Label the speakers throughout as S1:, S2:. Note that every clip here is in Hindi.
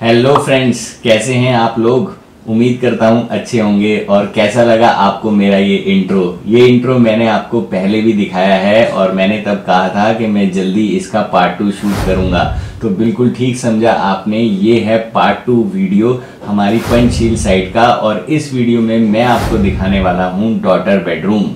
S1: हेलो फ्रेंड्स, कैसे हैं आप लोग। उम्मीद करता हूं अच्छे होंगे। और कैसा लगा आपको मेरा ये इंट्रो मैंने आपको पहले भी दिखाया है और मैंने तब कहा था कि मैं जल्दी इसका पार्ट 2 शूट करूंगा। तो बिल्कुल ठीक समझा आपने, ये है पार्ट 2 वीडियो हमारी पंचशील साइट का। और इस वीडियो में मैं आपको दिखाने वाला हूं डॉटर बेडरूम।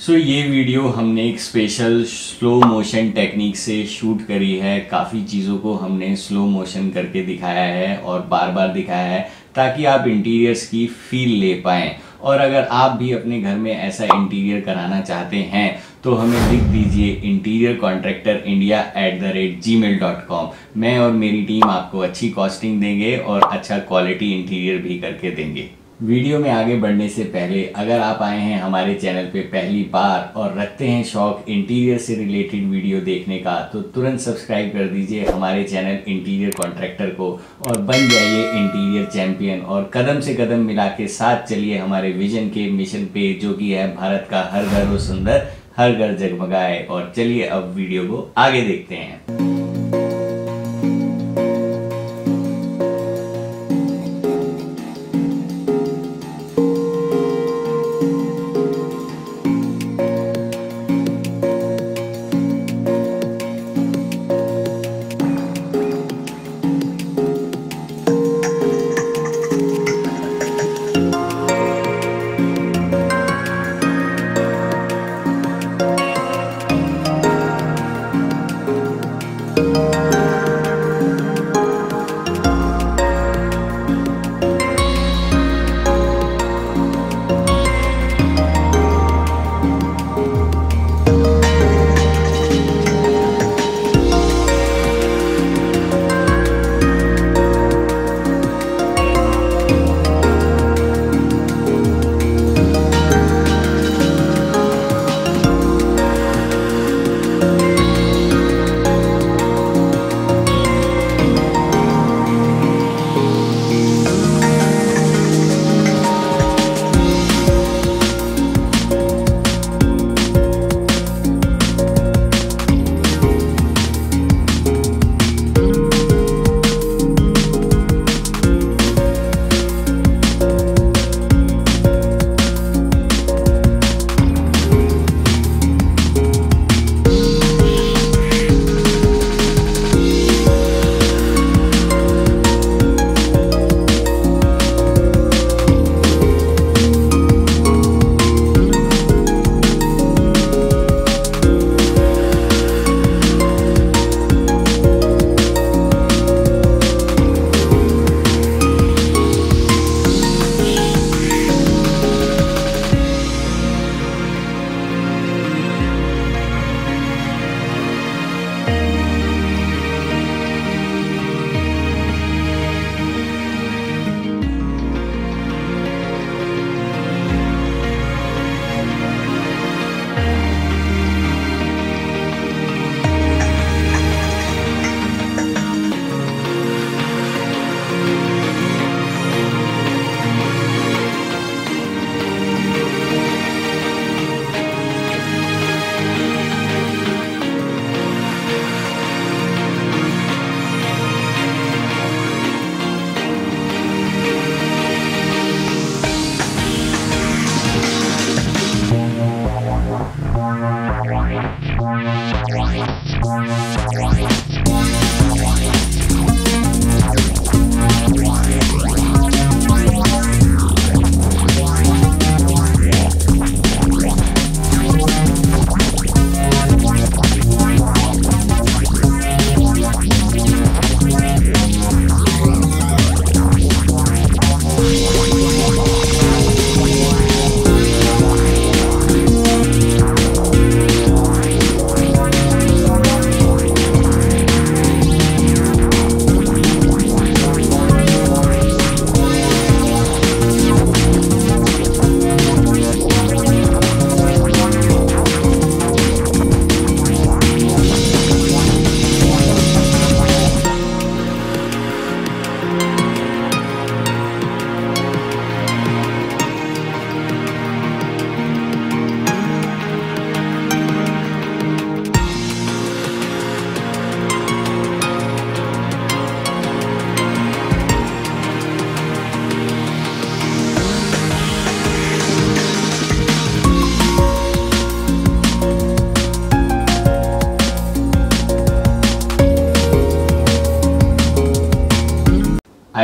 S1: ये वीडियो हमने एक स्पेशल स्लो मोशन टेक्निक से शूट करी है। काफ़ी चीज़ों को हमने स्लो मोशन करके दिखाया है और बार बार दिखाया है ताकि आप इंटीरियर्स की फील ले पाएँ। और अगर आप भी अपने घर में ऐसा इंटीरियर कराना चाहते हैं तो हमें लिख दीजिए interiorcontractorindia@gmail.com। मैं और मेरी टीम आपको अच्छी कॉस्टिंग देंगे और अच्छा क्वालिटी इंटीरियर भी करके देंगे। वीडियो में आगे बढ़ने से पहले अगर आप आए हैं हमारे चैनल पे पहली बार और रखते हैं शौक इंटीरियर से रिलेटेड वीडियो देखने का, तो तुरंत सब्सक्राइब कर दीजिए हमारे चैनल इंटीरियर कॉन्ट्रैक्टर को और बन जाइए इंटीरियर चैंपियन। और कदम से कदम मिला के साथ चलिए हमारे विजन के मिशन पे, जो कि है भारत का हर घर हो सुंदर, हर घर जगमगाए। और चलिए अब वीडियो को आगे देखते हैं।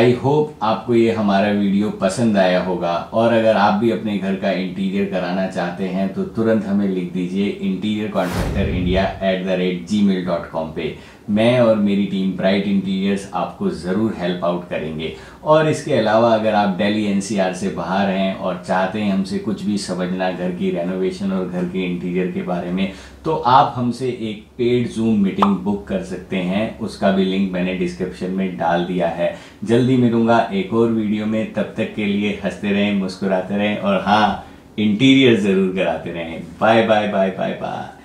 S1: आई होप आपको ये हमारा वीडियो पसंद आया होगा, और अगर आप भी अपने घर का इंटीरियर कराना चाहते हैं तो तुरंत हमें लिख दीजिए interiorcontractorindia@gmail.com पे। मैं और मेरी टीम ब्राइट इंटीरियर्स आपको ज़रूर हेल्प आउट करेंगे। और इसके अलावा अगर आप दिल्ली एनसीआर से बाहर हैं और चाहते हैं हमसे कुछ भी समझना घर की रेनोवेशन और घर के इंटीरियर के बारे में, तो आप हमसे एक पेड जूम मीटिंग बुक कर सकते हैं। उसका भी लिंक मैंने डिस्क्रिप्शन में डाल दिया है। जल्दी मिलूंगा एक और वीडियो में, तब तक के लिए हंसते रहें, मुस्कुराते रहें और हाँ, इंटीरियर ज़रूर कराते रहें। Bye bye bye bye bye.